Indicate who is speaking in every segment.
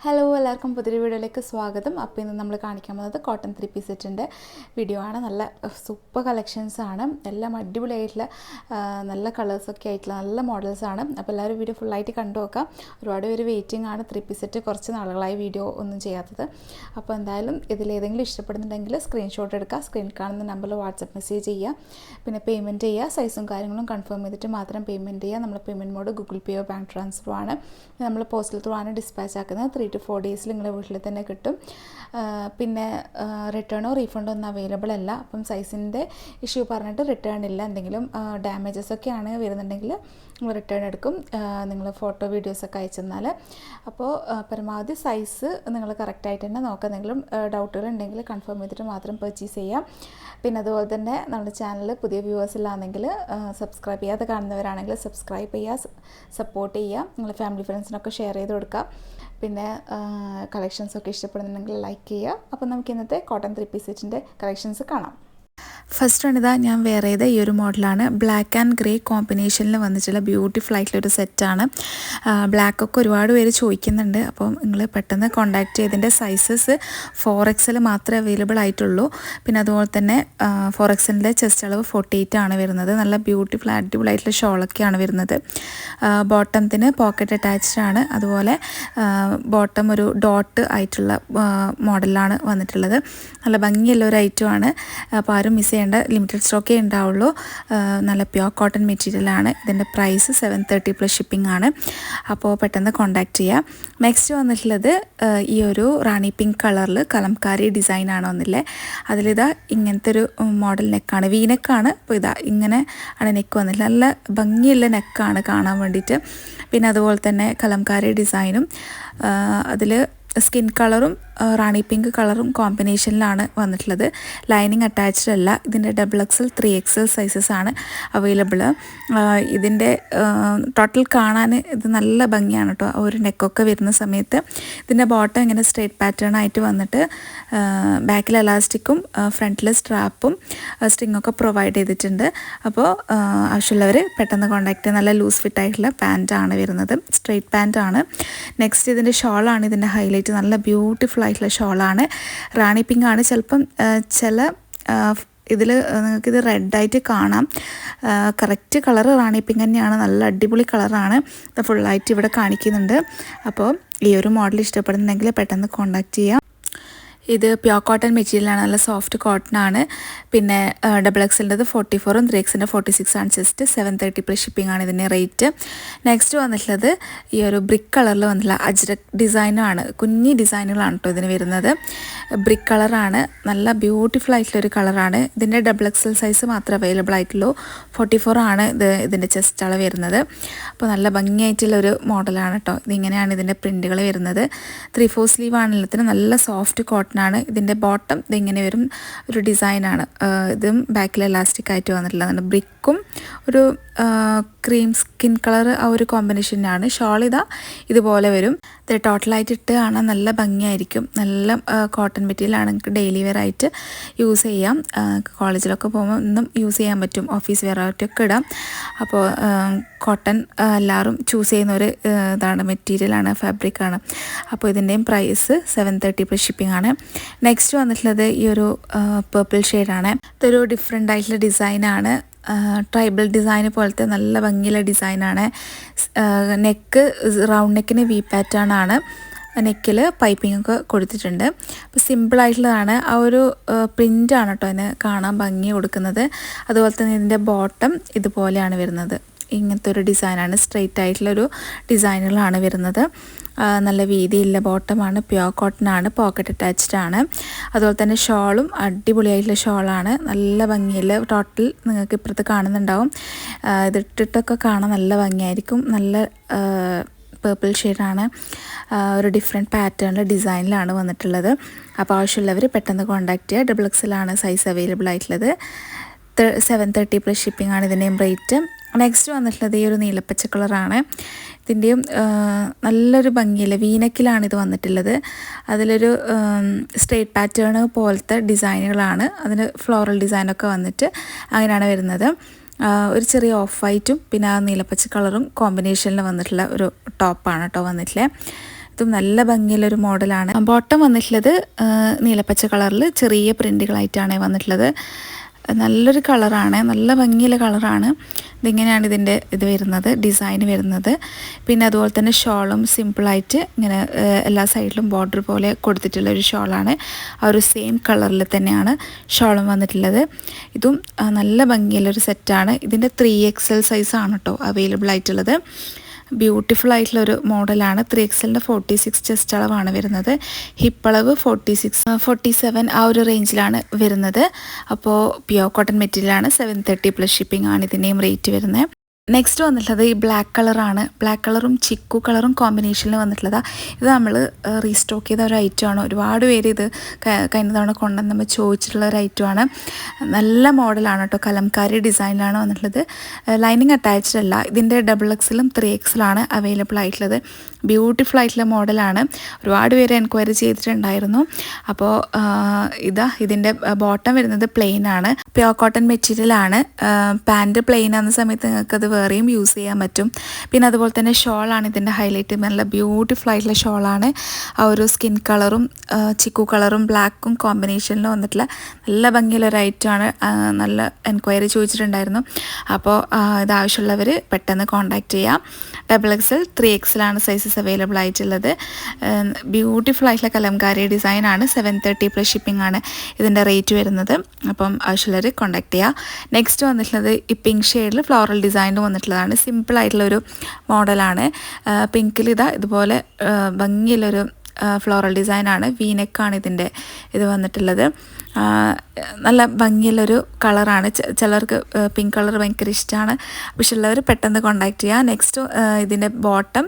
Speaker 1: Hello എല്ലാവർക്കും പുതിയൊരു വീഡിയോയിലേക്ക് സ്വാഗതം. അപ്പോൾ ഇന്ന് നമ്മൾ കാണിക്കാൻ പോകുന്നത് കോട്ടൺ 3 പീസ് സെറ്റിൻ്റെ വീഡിയോ ആണ്. നല്ല സൂപ്പർ കളക്ഷൻസ് ആണ്. എല്ലാം അടിപൊളിയായിട്ടുള്ള നല്ല കളേഴ്സൊക്കെ ആയിട്ടുള്ള നല്ല മോഡൽസ് ആണ്. അപ്പോൾ എല്ലാവരും വീഡിയോ ഫുള്ളായിട്ട് കണ്ടു നോക്കാം. ഒരുപാട് പേര് വെയിറ്റിംഗ് ആണ് 3 പീസ് സെറ്റ്. കുറച്ച് നാളുകളായി വീഡിയോ ഒന്നും ചെയ്യാത്തത്. അപ്പോൾ എന്തായാലും ഇതിലേതെങ്കിലും ഇഷ്ടപ്പെടുന്നുണ്ടെങ്കിൽ സ്ക്രീൻഷോട്ട് എടുക്കുക. സ്ക്രീനിൽ കാണുന്ന നമ്പറിൽ വാട്സപ്പ് മെസ്സേജ് ചെയ്യുക. പിന്നെ പേയ്മെൻറ്റ് ചെയ്യുക. സൈസും കാര്യങ്ങളും കൺഫേം ചെയ്തിട്ട് മാത്രം പേയ്മെൻറ്റ് ചെയ്യുക. നമ്മൾ പേയ്മെൻറ്റ് മോഡ് ഗൂഗിൾ പേയോ ബാങ്ക് ട്രാൻസ്ഫറോ ആണ്. നമ്മൾ പോസ്റ്റൽ ത്രൂ ആണ് ഡിസ്പാച്ച് ആക്കുന്നത്. 3 to 4 ഡേയ്സിൽ നിങ്ങളുടെ വീട്ടിൽ തന്നെ കിട്ടും. പിന്നെ റിട്ടേണോ റീഫണ്ടോ ഒന്നും അവൈലബിൾ അല്ല. അപ്പം സൈസിൻ്റെ ഇഷ്യൂ പറഞ്ഞിട്ട് റിട്ടേൺ ഇല്ല. എന്തെങ്കിലും ഡാമേജസ് ഒക്കെയാണ് വരുന്നുണ്ടെങ്കിൽ റിട്ടേൺ എടുക്കും. നിങ്ങൾ ഫോട്ടോ വീഡിയോസൊക്കെ അയച്ചെന്നാൽ. അപ്പോൾ പരമാവധി സൈസ് നിങ്ങൾ കറക്റ്റായിട്ട് തന്നെ നോക്കുക. എന്തെങ്കിലും ഡൗട്ടുകൾ ഉണ്ടെങ്കിൽ കൺഫേം ചെയ്തിട്ട് മാത്രം പർച്ചേസ് ചെയ്യാം. പിന്നെ അതുപോലെ തന്നെ നമ്മുടെ ചാനൽ പുതിയ വ്യൂവേഴ്സ് ഇല്ലാന്നെങ്കിൽ സബ്സ്ക്രൈബ് ചെയ്യാതെ കാണുന്നവരാണെങ്കിൽ സബ്സ്ക്രൈബ് ചെയ്യുക, സപ്പോർട്ട് ചെയ്യുക. നിങ്ങൾ ഫാമിലി ഫ്രണ്ട്സിനൊക്കെ ഷെയർ ചെയ്ത് കൊടുക്കുക. പിന്നെ കളക്ഷൻസൊക്കെ ഇഷ്ടപ്പെടുന്നുണ്ടെങ്കിൽ ലൈക്ക് ചെയ്യുക. അപ്പോൾ നമുക്ക് ഇന്നത്തെ കോട്ടൺ 3 പീസ് സെറ്റിൻ്റെ കളക്ഷൻസ് കാണാം. ഫസ്റ്റ് ആണ് ഇതാ ഞാൻ വെയർ ചെയ്ത ഈ ഒരു മോഡലാണ്. ബ്ലാക്ക് ആൻഡ് ഗ്രേ കോമ്പിനേഷനിൽ വന്നിട്ടുള്ള ബ്യൂട്ടിഫുൾ ആയിട്ടുള്ളൊരു സെറ്റാണ്. ബ്ലാക്കൊക്കെ ഒരുപാട് പേര് ചോദിക്കുന്നുണ്ട്. അപ്പോൾ നിങ്ങൾ പെട്ടെന്ന് കോൺടാക്ട് ചെയ്തതിൻ്റെ സൈസസ് 4XL മാത്രമേ അവൈലബിൾ ആയിട്ടുള്ളൂ. പിന്നെ അതുപോലെ തന്നെ 4XLൻ്റെ ചെസ്റ്റ് അളവ് 48 ആണ് വരുന്നത്. നല്ല ബ്യൂട്ടിഫുൾ അടിപൊളിയായിട്ടുള്ള ഷോളൊക്കെയാണ് വരുന്നത്. ബോട്ടത്തിന് പോക്കറ്റ് അറ്റാച്ച്ഡ് ആണ്. അതുപോലെ ബോട്ടം ഒരു ഡോട്ട് ആയിട്ടുള്ള മോഡലാണ് വന്നിട്ടുള്ളത്. നല്ല ഭംഗിയുള്ള ഒരു ഐറ്റമാണ്. അപ്പോൾ ആരും മിസ് ചെയ്യേണ്ട, ലിമിറ്റഡ് സ്റ്റോക്കേ ഉണ്ടാവുള്ളൂ. നല്ല പ്യോർ കോട്ടൺ മെറ്റീരിയലാണ്. ഇതിൻ്റെ പ്രൈസ് 730 പ്ലസ് ഷിപ്പിംഗ് ആണ്. അപ്പോൾ പെട്ടെന്ന് കോൺടാക്ട് ചെയ്യാം. നെക്സ്റ്റ് വന്നിട്ടുള്ളത് ഈ ഒരു റാണി പിങ്ക് കളറിൽ കലംകാരി ഡിസൈനാണ് വന്നില്ലേ. അതിലിതാ ഇങ്ങനത്തെ ഒരു മോഡൽ നെക്കാണ്, വി നെക്കാണ്. അപ്പോൾ ഇതാ ഇങ്ങനെ ആണ് നെക്ക് വന്നിട്ടുള്ളത്. നല്ല ഭംഗിയുള്ള നെക്കാണ് കാണാൻ വേണ്ടിയിട്ട്. പിന്നെ അതുപോലെ തന്നെ കലംകാരി ഡിസൈനും അതിൽ സ്കിൻ കളറും റാണി പിങ്ക് കളറും കോമ്പിനേഷനിലാണ് വന്നിട്ടുള്ളത്. ലൈനിങ് അറ്റാച്ച്ഡ് അല്ല. ഇതിൻ്റെ XXL 3XL സൈസസ് ആണ് അവൈലബിൾ. ഇതിൻ്റെ ടോട്ടൽ കാണാൻ ഇത് നല്ല ഭംഗിയാണ് കേട്ടോ. ഒരു നെക്കൊക്കെ വരുന്ന സമയത്ത് ഇതിൻ്റെ ബോട്ടം ഇങ്ങനെ സ്ട്രേറ്റ് പാറ്റേൺ ആയിട്ട് വന്നിട്ട് ബാക്കിൽ എലാസ്റ്റിക്കും ഫ്രണ്ടിൽ സ്ട്രാപ്പും സ്ട്രിങ്ങൊക്കെ പ്രൊവൈഡ് ചെയ്തിട്ടുണ്ട്. അപ്പോൾ ആവശ്യമുള്ളവർ പെട്ടെന്ന് കോൺടാക്ട് ചെയ്യുക. നല്ല ലൂസ് ഫിറ്റ് ആയിട്ടുള്ള പാൻറ്റാണ് വരുന്നത്, സ്ട്രേറ്റ് പാൻറ്റാണ്. നെക്സ്റ്റ് ഇതിൻ്റെ ഷോളാണ് ഇതിൻ്റെ ഹൈലൈറ്റ്. നല്ല ബ്യൂട്ടിഫുൾ ആയിട്ടുള്ള ഷോളാണ്. റാണി പിങ്ക് ആണ്. ചിലപ്പം ചില ഇതിൽ നിങ്ങൾക്കിത് റെഡായിട്ട് കാണാം. കറക്റ്റ് കളർ റാണി പിങ്ക് തന്നെയാണ്. നല്ല അടിപൊളി കളറാണ്. ഫുള്ളായിട്ട് ഇവിടെ കാണിക്കുന്നുണ്ട്. അപ്പോൾ ഈ ഒരു മോഡൽ ഇഷ്ടപ്പെടുന്നുണ്ടെങ്കിൽ പെട്ടെന്ന് കോൺടാക്ട് ചെയ്യാം. ഇത് പ്യോർ കോട്ടൺ മെറ്റീരിയലാണ്. നല്ല സോഫ്റ്റ് കോട്ടൺ ആണ്. പിന്നെ XXLൻ്റെത് 44ഉം 3Xൻ്റെ 46 ആണ്. ജസ്റ്റ് 730 പ്ലസ് ഷിപ്പിംഗ് ആണ് ഇതിൻ്റെ റേറ്റ്. നെക്സ്റ്റ് വന്നിട്ടുള്ളത് ഈ ഒരു ബ്രിക്ക് കളറിൽ വന്നിട്ടുള്ള അജ്രക് ഡിസൈനാണ്. കുഞ്ഞി ഡിസൈനുകളാണ് കേട്ടോ ഇതിന് വരുന്നത്. ബ്രിക്ക് കളറാണ്. നല്ല ബ്യൂട്ടിഫുൾ ആയിട്ടുള്ളൊരു കളറാണ്. ഇതിൻ്റെ XXL സൈസ് മാത്രമേ അവൈലബിൾ ആയിട്ടുള്ളൂ. 44 ആണ് ഇതിൻ്റെ ചെസ്റ്റ് അളവ് വരുന്നത്. അപ്പോൾ നല്ല ഭംഗിയായിട്ടുള്ളൊരു മോഡലാണ് കേട്ടോ. ഇതിങ്ങനെയാണ് ഇതിൻ്റെ പ്രിൻറ്റുകൾ വരുന്നത്. 3/4 സ്ലീവ് ആണ്. എല്ലാത്തിനും നല്ല സോഫ്റ്റ് കോട്ടൺ ആണ്. ഇതിൻ്റെ ബോട്ടം ഇതിങ്ങനെ വരും, ഒരു ഡിസൈനാണ്. ഇതും ബാക്കിൽ എലാസ്റ്റിക് ആയിട്ട് വന്നിട്ടുള്ളതാണ്. ബ്രിക്കും ഒരു ക്രീം സ്കിൻ കളർ ആ ഒരു കോമ്പിനേഷനാണ്. ഷോൾ ഇതുപോലെ വരും. ഇത് ടോട്ടലായിട്ട് ഇട്ട് കാണാൻ നല്ല ഭംഗിയായിരിക്കും. നല്ല കോട്ടൺ മെറ്റീരിയലാണ്. നിങ്ങൾക്ക് ഡെയിലി വെയർ ആയിട്ട് യൂസ് ചെയ്യാം. കോളേജിലൊക്കെ പോകുമ്പോൾ ഒന്നും യൂസ് ചെയ്യാൻ പറ്റും. ഓഫീസ് വെയർ ആയിട്ടൊക്കെ ഇടാം. അപ്പോൾ കോട്ടൺ എല്ലാവരും ചൂസ് ചെയ്യുന്ന ഒരു ഇതാണ്, മെറ്റീരിയലാണ്, ഫാബ്രിക്കാണ്. അപ്പോൾ ഇതിൻ്റെയും പ്രൈസ് 730 പ്ലസ് ഷിപ്പിംഗ് ആണ്. നെക്സ്റ്റ് വന്നിട്ടുള്ളത് ഈ ഒരു പേർപ്പിൾ ഷെയ്ഡാണ്. ഇതൊരു ഡിഫറെൻ്റ് ആയിട്ടുള്ള ഡിസൈനാണ്. ട്രൈബൽ ഡിസൈൻ പോലത്തെ നല്ല ഭംഗിയുള്ള ഡിസൈനാണ്. നെക്ക് റൗണ്ട് നെക്കിന് വി പാറ്റേൺ ആണ്. നെക്കിൽ പൈപ്പിംഗ് ഒക്കെ കൊടുത്തിട്ടുണ്ട്. അപ്പോൾ സിമ്പിളായിട്ടുള്ളതാണ്. ആ ഒരു പ്രിൻ്റാണ് കേട്ടോ അതിന് കാണാൻ ഭംഗി കൊടുക്കുന്നത്. അതുപോലെ തന്നെ ഇതിൻ്റെ ബോട്ടം ഇതുപോലെയാണ് വരുന്നത്. ഇങ്ങനത്തെ ഒരു ഡിസൈനാണ്. സ്ട്രെയിറ്റ് ആയിട്ടുള്ളൊരു ഡിസൈനുകളാണ് വരുന്നത്. നല്ല വീതിയുള്ള ബോട്ടമാണ്. പ്യോർ കോട്ടൺ ആണ്. പോക്കറ്റ് അറ്റാച്ച്ഡ് ആണ്. അതുപോലെ തന്നെ ഷോളും അടിപൊളിയായിട്ടുള്ള ഷോളാണ്. നല്ല ഭംഗിയുള്ള ടോട്ടൽ നിങ്ങൾക്ക് ഇപ്പുറത്ത് കാണുന്നുണ്ടാവും. ഇതിട്ടിട്ടൊക്കെ കാണാൻ നല്ല ഭംഗിയായിരിക്കും. നല്ല പേർപ്പിൾ ഷെയ്ഡാണ്. ഒരു ഡിഫറെൻറ്റ് പാറ്റേണിലെ ഡിസൈനിലാണ് വന്നിട്ടുള്ളത്. അപ്പോൾ ആവശ്യമുള്ളവർ പെട്ടെന്ന് കോൺടാക്ട് ചെയ്യുക. XXL ആണ് സൈസ് അവൈലബിൾ ആയിട്ടുള്ളത്. 730 പ്ലസ് ഷിപ്പിംഗ് ആണ് ഇതിൻ്റെയും റേറ്റ്. നെക്സ്റ്റ് വന്നിട്ടുള്ളത് ഈ ഒരു നീലപ്പച്ച കളറാണ്. ഇതിൻ്റെയും നല്ലൊരു ഭംഗിയില്ല വീനക്കിലാണ് ഇത് വന്നിട്ടുള്ളത്. അതിലൊരു സ്ട്രേറ്റ് പാറ്റേൺ പോലത്തെ ഡിസൈനുകളാണ്. അതിന് ഫ്ലോറൽ ഡിസൈനൊക്കെ വന്നിട്ട് അങ്ങനെയാണ് വരുന്നത്. ഒരു ചെറിയ ഓഫ് വൈറ്റും പിന്നെ ആ നീലപ്പച്ച കളറും കോമ്പിനേഷനിൽ വന്നിട്ടുള്ള ഒരു ടോപ്പാണ് കേട്ടോ വന്നിട്ടുള്ളത്. ഇതും നല്ല ഭംഗിയുള്ളൊരു മോഡലാണ്. ബോട്ടം വന്നിട്ടുള്ളത് നീലപ്പച്ച കളറിൽ ചെറിയ പ്രിൻറ്റുകളായിട്ടാണ് വന്നിട്ടുള്ളത്. നല്ലൊരു കളറാണ്, നല്ല ഭംഗിയുള്ള കളറാണ്. ഇതിങ്ങനെയാണ് ഇതിൻ്റെ വരുന്നത്, ഡിസൈൻ വരുന്നത്. പിന്നെ അതുപോലെ തന്നെ ഷോളും സിമ്പിളായിട്ട് ഇങ്ങനെ എല്ലാ സൈഡിലും ബോർഡർ പോലെ കൊടുത്തിട്ടുള്ള ഒരു ഷോളാണ്. ആ ഒരു സെയിം കളറിൽ തന്നെയാണ് ഷോളും വന്നിട്ടുള്ളത്. ഇതും നല്ല ഭംഗിയുള്ളൊരു സെറ്റാണ്. ഇതിൻ്റെ 3XL സൈസാണ് കേട്ടോ അവൈലബിൾ ആയിട്ടുള്ളത്. ബ്യൂട്ടിഫുൾ ആയിട്ടുള്ളൊരു മോഡലാണ്. 3XLൻ്റെ 46 ചെസ്റ്റ് അളവാണ് വരുന്നത്. ഹിപ്പ് അളവ് 46, 47 ആ ഒരു റേഞ്ചിലാണ് വരുന്നത്. അപ്പോൾ പ്യോർ കോട്ടൺ മെറ്റീരിയലാണ്. 730 പ്ലസ് ഷിപ്പിംഗ് ആണ് ഇതിൻ്റെയും റേറ്റ് വരുന്നത്. നെക്സ്റ്റ് വന്നിട്ടുള്ളത് ഈ ബ്ലാക്ക് കളറാണ്. ബ്ലാക്ക് കളറും ചിക്കു കളറും കോമ്പിനേഷനിൽ വന്നിട്ടുള്ളതാണ്. ഇത് നമ്മൾ റീസ്റ്റോക്ക് ചെയ്ത ഒരു ഐറ്റമാണ്. ഒരുപാട് പേര് ഇത് കഴിഞ്ഞ തവണ കൊണ്ടുവന്ന് നമ്മൾ ചോദിച്ചിട്ടുള്ള ഒരു ഐറ്റമാണ്. നല്ല മോഡലാണ് കേട്ടോ. കലംകാരി ഡിസൈനിലാണ് വന്നിട്ടുള്ളത്. ലൈനിങ് അറ്റാച്ച്ഡ് അല്ല. ഇതിൻ്റെ XXL 3XL അവൈലബിൾ ആയിട്ടുള്ളത്. ബ്യൂട്ടിഫുൾ ആയിട്ടുള്ള മോഡലാണ്. ഒരുപാട് പേര് എൻക്വയറി ചെയ്തിട്ടുണ്ടായിരുന്നു. അപ്പോൾ ഇതിൻ്റെ ബോട്ടം വരുന്നത് പ്ലെയിൻ ആണ്. പ്യോർ കോട്ടൺ മെറ്റീരിയലാണ്. പാൻറ്റ് പ്ലെയിൻ ആകുന്ന സമയത്ത് നിങ്ങൾക്കത് വേറെയും യൂസ് ചെയ്യാൻ പറ്റും. പിന്നെ അതുപോലെ തന്നെ ഷോളാണ് ഇതിൻ്റെ ഹൈലൈറ്റ്. നല്ല ബ്യൂട്ടിഫുൾ ആയിട്ടുള്ള ഷോളാണ്. ആ ഒരു സ്കിൻ കളറും ചിക്കു കളറും ബ്ലാക്കും കോമ്പിനേഷനിൽ വന്നിട്ടുള്ള നല്ല ഭംഗിയുള്ളൊരു ഐറ്റമാണ്. നല്ല എൻക്വയറി ചോദിച്ചിട്ടുണ്ടായിരുന്നു. അപ്പോൾ ഇത് ആവശ്യമുള്ളവർ പെട്ടെന്ന് കോൺടാക്റ്റ് ചെയ്യാം. XXL 3XL സൈസസ് അവൈലബിൾ ആയിട്ടുള്ളത്. ബ്യൂട്ടിഫുൾ ആയിട്ടുള്ള കലംകാരി ഡിസൈനാണ്. 730 പ്ലസ് ഷിപ്പിംഗ് ആണ് ഇതിൻ്റെ റേറ്റ് വരുന്നത്. അപ്പം ആവശ്യമുള്ളവർ കോൺടാക്ട് ചെയ്യുക. നെക്സ്റ്റ് വന്നിട്ടുള്ളത് ഈ പിങ്ക് ഷെയ്ഡിൽ ഫ്ലോറൽ ഡിസൈനിൽ വന്നിട്ടുള്ളതാണ്. സിമ്പിളായിട്ടുള്ളൊരു മോഡലാണ്. പിങ്കിൽ ഇതുപോലെ ഭംഗിയുള്ളൊരു ഫ്ലോറൽ ഡിസൈനാണ്. വീനെക്കാണ് ഇതിൻ്റെ വന്നിട്ടുള്ളത്. നല്ല ഭംഗിയുള്ളൊരു കളറാണ്. ചിലർക്ക് പിങ്ക് കളർ ഭയങ്കര ഇഷ്ടമാണ്. ആവശ്യമുള്ളവർ പെട്ടെന്ന് കോൺടാക്റ്റ് ചെയ്യുക. നെക്സ്റ്റ് ഇതിൻ്റെ ബോട്ടം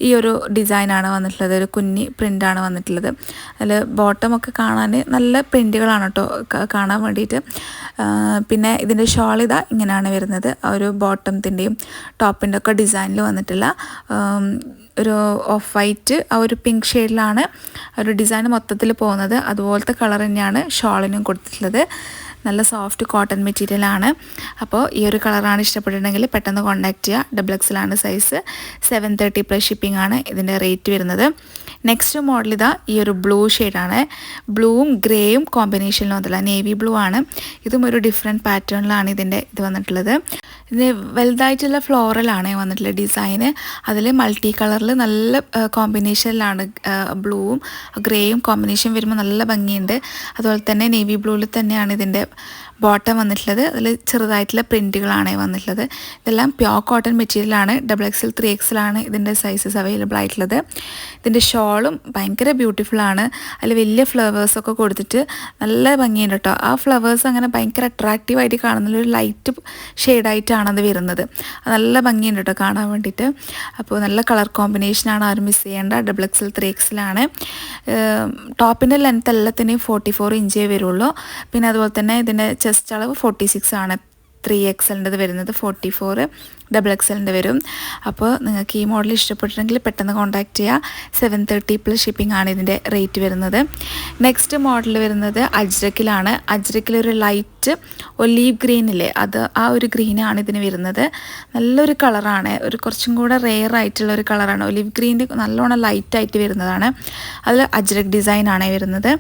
Speaker 1: ഈ ഒരു ഡിസൈനാണ് വന്നിട്ടുള്ളത്. ഒരു കുഞ്ഞി പ്രിൻ്റാണ് വന്നിട്ടുള്ളത്. അതിൽ ബോട്ടമൊക്കെ കാണാൻ നല്ല പ്രിൻറ്റുകളാണ് കേട്ടോ കാണാൻ വേണ്ടിയിട്ട്. പിന്നെ ഇതിൻ്റെ ഷോൾ ഇങ്ങനെയാണ് വരുന്നത്. ആ ഒരു ബോട്ടത്തിൻ്റെയും ടോപ്പിൻ്റെ ഒക്കെ ഡിസൈനിൽ വന്നിട്ടുള്ള ഒരു ഓഫ് വൈറ്റ് ആ ഒരു പിങ്ക് ഷെയ്ഡിലാണ് ഒരു ഡിസൈൻ മൊത്തത്തിൽ പോകുന്നത്. അതുപോലത്തെ കളർ തന്നെയാണ് ഷോളിനും കൊടുത്തിട്ടുള്ളത്. നല്ല സോഫ്റ്റ് കോട്ടൺ മെറ്റീരിയലാണ്. അപ്പോൾ ഈ ഒരു കളറാണ് ഇഷ്ടപ്പെട്ടിട്ടുണ്ടെങ്കിൽ പെട്ടെന്ന് കോൺടാക്റ്റ് ചെയ്യുക. XXL size. 730 പ്ലസ് ഷിപ്പിംഗ് ആണ് ഇതിൻ്റെ റേറ്റ് വരുന്നത്. നെക്സ്റ്റ് മോഡൽ ഈ ഒരു ബ്ലൂ ഷെയ്ഡാണ്. ബ്ലൂവും ഗ്രേയും കോമ്പിനേഷനിൽ വന്നിട്ടുള്ള നേവി ബ്ലൂ ആണ്. ഇതും ഒരു ഡിഫറെൻറ്റ് പാറ്റേണിലാണ് ഇതിൻ്റെ വന്നിട്ടുള്ളത്. ഇതിന് വലുതായിട്ടുള്ള ഫ്ലോറലാണ് വന്നിട്ടുള്ള ഡിസൈന്. അതിൽ മൾട്ടി കളറിൽ നല്ല കോമ്പിനേഷനിലാണ് ബ്ലൂവും ഗ്രേയും കോമ്പിനേഷൻ വരുമ്പോൾ നല്ല ഭംഗിയുണ്ട്. അതുപോലെ തന്നെ നേവി ബ്ലൂവിൽ തന്നെയാണ് ഇതിൻ്റെ ബോട്ടം വന്നിട്ടുള്ളത്. അതിൽ ചെറുതായിട്ടുള്ള പ്രിൻറ്റുകളാണ് വന്നിട്ടുള്ളത്. ഇതെല്ലാം പ്യോർ കോട്ടൺ മെറ്റീരിയലാണ്. XXL 3XL ഇതിൻ്റെ സൈസസ് അവൈലബിൾ ആയിട്ടുള്ളത്. ഇതിൻ്റെ ഷോളും ഭയങ്കര ബ്യൂട്ടിഫുള്ളാണ്. അതിൽ വലിയ ഫ്ലവേഴ്സൊക്കെ കൊടുത്തിട്ട് നല്ല ഭംഗിയുണ്ട് കേട്ടോ. ആ ഫ്ലവേഴ്സ് അങ്ങനെ ഭയങ്കര അട്രാക്റ്റീവായിട്ട് കാണുന്നൊരു ലൈറ്റ് ഷെയ്ഡായിട്ടാണ് അത് വരുന്നത്. നല്ല ഭംഗിയുണ്ട് കേട്ടോ കാണാൻ വേണ്ടിയിട്ട്. അപ്പോൾ നല്ല കളർ കോമ്പിനേഷനാണ്. ആരും മിസ് ചെയ്യേണ്ട. XXL 3XL ടോപ്പിൻ്റെ ലെങ്ത്ത് എല്ലാത്തിനെയും 44 ഇഞ്ചേ വരുള്ളൂ. പിന്നെ അതുപോലെ തന്നെ ഇതിൻ്റെ ചെസ്റ്റ് അളവ് 46 ആണ്. 3XL വരുന്നത് 44, XXL വരും. അപ്പോൾ നിങ്ങൾക്ക് ഈ മോഡൽ ഇഷ്ടപ്പെട്ടിട്ടുണ്ടെങ്കിൽ പെട്ടെന്ന് കോൺടാക്റ്റ് ചെയ്യുക. 730 പ്ലസ് ഷിപ്പിംഗ് ആണ് ഇതിൻ്റെ റേറ്റ് വരുന്നത്. നെക്സ്റ്റ് മോഡൽ വരുന്നത് അജ്രക്കിലാണ്. അജ്രക്കിലൊരു ലൈറ്റ് ഒലീവ് ഗ്രീനില്ലേ, ആ ഒരു ഗ്രീനാണ് ഇതിന് വരുന്നത്. നല്ലൊരു കളറാണ്. ഒരു കുറച്ചും കൂടെ റെയർ ആയിട്ടുള്ള ഒരു കളറാണ്. ഒലീവ് ഗ്രീൻ്റെ നല്ലോണം ലൈറ്റായിട്ട് വരുന്നതാണ്. അതിൽ അജ്രക് ഡിസൈനാണ് വരുന്നത്.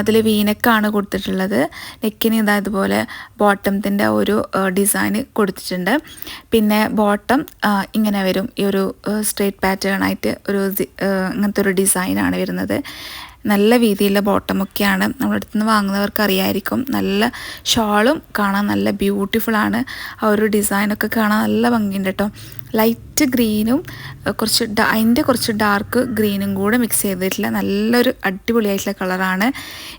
Speaker 1: അതിൽ വീനക്കാണ് കൊടുത്തിട്ടുള്ളത്. നെക്കിന് ഇതുപോലെ ബോട്ടത്തിൻ്റെ ഒരു ഡിസൈൻ കൊടുത്തിട്ടുണ്ട്. പിന്നെ ബോട്ടം ഇങ്ങനെ വരും. ഈ ഒരു സ്ട്രേറ്റ് പാറ്റേൺ ആയിട്ട് ഒരു ഇങ്ങനത്തെ ഒരു ഡിസൈനാണ് വരുന്നത്. നല്ല വീതിയുള്ള ബോട്ടമൊക്കെയാണ്. നമ്മുടെ അടുത്ത് നിന്ന് വാങ്ങുന്നവർക്ക് അറിയായിരിക്കും. നല്ല ഷോളും കാണാൻ നല്ല ബ്യൂട്ടിഫുള്ളാണ്. ആ ഒരു ഡിസൈനൊക്കെ കാണാൻ നല്ല ഭംഗിയുണ്ട് കേട്ടോ. ലൈറ്റ് ഗ്രീനും അതിൻ്റെ കുറച്ച് ഡാർക്ക് ഗ്രീനും കൂടെ മിക്സ് ചെയ്തിട്ടുള്ള നല്ലൊരു അടിപൊളിയായിട്ടുള്ള കളറാണ്.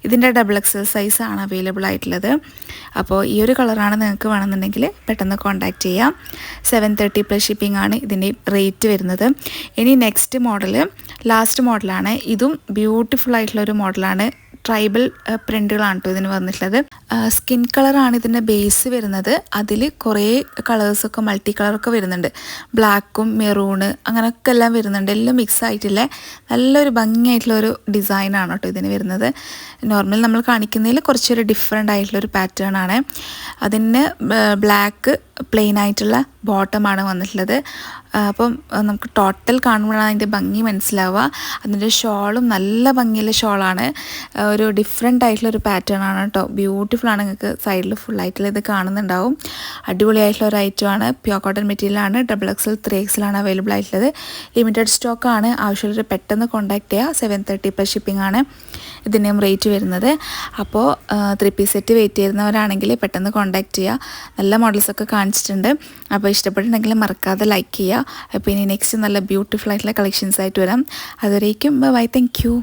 Speaker 1: ഇതിൻ്റെ XXL സൈസാണ് അവൈലബിൾ ആയിട്ടുള്ളത്. അപ്പോൾ ഈ ഒരു കളറാണ് നിങ്ങൾക്ക് വേണമെന്നുണ്ടെങ്കിൽ പെട്ടെന്ന് കോൺടാക്റ്റ് ചെയ്യാം. 730 പ്ലസ് ഷിപ്പിംഗ് ആണ് ഇതിൻ്റെ റേറ്റ് വരുന്നത്. ഇനി നെക്സ്റ്റ് മോഡൽ ലാസ്റ്റ് മോഡലാണ്. ഇതും ബ്യൂട്ടിഫുൾ ആയിട്ടുള്ളൊരു മോഡലാണ്. ട്രൈബൽ പ്രിൻറ്റുകളാണ് കേട്ടോ ഇതിന് വന്നിട്ടുള്ളത്. സ്കിൻ കളറാണ് ഇതിൻ്റെ ബേസ് വരുന്നത്. അതിൽ കുറേ കളേഴ്സൊക്കെ മൾട്ടി കളറൊക്കെ വരുന്നുണ്ട്. ബ്ലാക്കും മെറൂണ് അങ്ങനെയൊക്കെ എല്ലാം വരുന്നുണ്ട്. എല്ലാം മിക്സ് ആയിട്ടില്ലേ നല്ലൊരു ഭംഗിയായിട്ടുള്ളൊരു ഡിസൈനാണ് കേട്ടോ ഇതിന് വരുന്നത്. നോർമൽ നമ്മൾ കാണിക്കുന്നതിൽ കുറച്ചൊരു ഡിഫറെൻ്റ് ആയിട്ടുള്ളൊരു പാറ്റേൺ ആണ്. അതിന് ബ്ലാക്ക് പ്ലെയിൻ ആയിട്ടുള്ള ബോട്ടമാണ് വന്നിട്ടുള്ളത്. അപ്പം നമുക്ക് ടോട്ടൽ കാണുമ്പോഴാണ് അതിൻ്റെ ഭംഗി മനസ്സിലാവുക. അതിൻ്റെ ഷോളും നല്ല ഭംഗിയുള്ള ഷോളാണ്, ഒരു ഡിഫറെൻ്റ് ആയിട്ടുള്ളൊരു പാറ്റേൺ ആണ് കേട്ടോ. ബ്യൂട്ടിഫുൾ ആണ്. നിങ്ങൾക്ക് സൈഡിൽ ഫുള്ളായിട്ടുള്ള ഇത് കാണുന്നുണ്ടാവും. അടിപൊളിയായിട്ടുള്ള ഒരു ഐറ്റമാണ്. പ്യോർ കോട്ടൺ മെറ്റീരിയലാണ്. XXL 3XL ആണ് അവൈലബിൾ ആയിട്ടുള്ളത്. ലിമിറ്റഡ് സ്റ്റോക്കാണ്. ആവശ്യമുള്ളവർ പെട്ടെന്ന് കോൺടാക്ട് ചെയ്യുക. 730 പ്ലസ് ഷിപ്പിംഗ് ആണ് ഇതിൻ്റെയും റേറ്റ് വരുന്നത്. അപ്പോൾ 3 പീസ് സെറ്റ് വെയിറ്റ് ചെയ്യുന്നവരാണെങ്കിൽ പെട്ടെന്ന് കോൺടാക്ട് ചെയ്യുക. നല്ല മോഡൽസൊക്കെ കാണിച്ചിട്ടുണ്ട്. അപ്പോൾ ഇഷ്ടപ്പെട്ടിട്ടുണ്ടെങ്കിൽ മറക്കാതെ ലൈക്ക് ചെയ്യുക. അപ്പോൾ ഇനി നെക്സ്റ്റ് നല്ല ബ്യൂട്ടിഫുൾ ആയിട്ടുള്ള കളക്ഷൻസ് ആയിട്ട് വരാം. അതുവരേക്കും ബൈ, താങ്ക് യു.